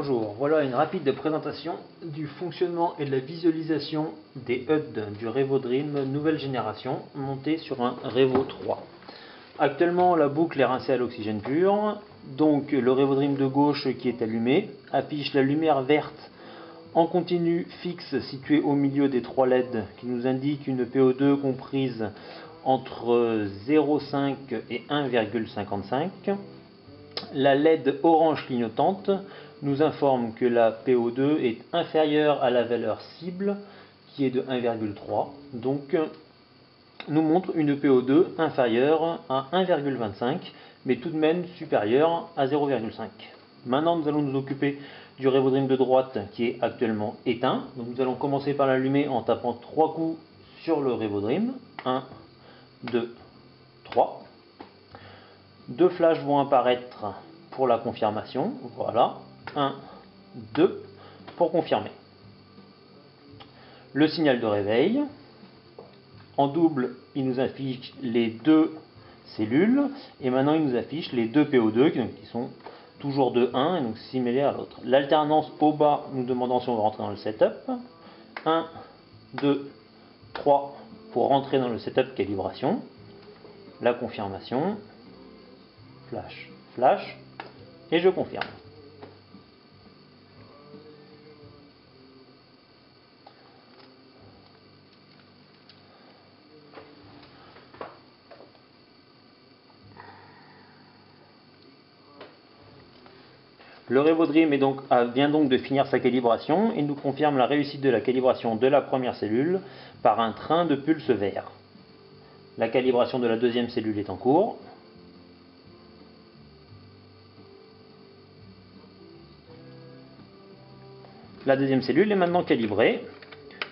Bonjour, voilà une rapide présentation du fonctionnement et de la visualisation des HUD du RevoDream nouvelle génération montée sur un Revo 3. Actuellement la boucle est rincée à l'oxygène pur, donc le RevoDream de gauche qui est allumé affiche la lumière verte en continu fixe située au milieu des trois LED qui nous indique une PO2 comprise entre 0,5 et 1,55. La LED orange clignotante nous informe que la PO2 est inférieure à la valeur cible qui est de 1,3, donc nous montre une PO2 inférieure à 1,25 mais tout de même supérieure à 0,5. Maintenant nous allons nous occuper du RevoDream de droite qui est actuellement éteint. Donc nous allons commencer par l'allumer en tapant 3 coups sur le RevoDream. 1, 2, 3. Deux flashs vont apparaître pour la confirmation. Voilà. 1, 2 pour confirmer. Le signal de réveil. En double, il nous affiche les deux cellules. Et maintenant, il nous affiche les deux PO2 qui sont toujours de 1 et donc similaires à l'autre. L'alternance au bas, nous demandant si on va rentrer dans le setup. 1, 2, 3 pour rentrer dans le setup calibration. La confirmation. Flash, flash, et je confirme. Le RevoDream vient donc de finir sa calibration et nous confirme la réussite de la calibration de la première cellule par un train de pulse vert. La calibration de la deuxième cellule est en cours. La deuxième cellule est maintenant calibrée.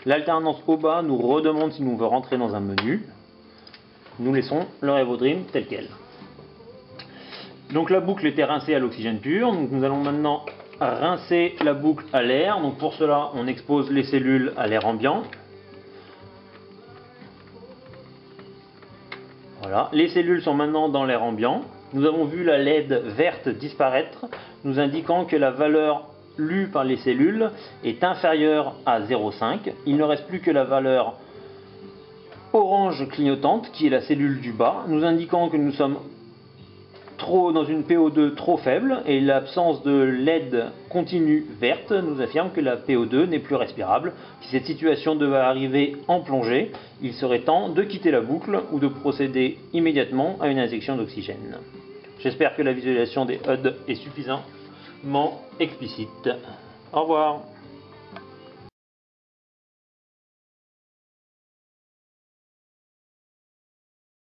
L'alternance au bas nous redemande si nous voulons rentrer dans un menu. Nous laissons le RevoDream tel quel. Donc la boucle était rincée à l'oxygène pur. Donc nous allons maintenant rincer la boucle à l'air. Donc pour cela, on expose les cellules à l'air ambiant. Voilà. Les cellules sont maintenant dans l'air ambiant. Nous avons vu la LED verte disparaître, nous indiquant que la valeur lue par les cellules est inférieure à 0,5. Il ne reste plus que la valeur orange clignotante, qui est la cellule du bas, nous indiquant que nous sommes dans une PO2 trop faible, et l'absence de LED continue verte nous affirme que la PO2 n'est plus respirable. Si cette situation devait arriver en plongée, il serait temps de quitter la boucle ou de procéder immédiatement à une injection d'oxygène. J'espère que la visualisation des HUD est suffisamment explicite. Au revoir.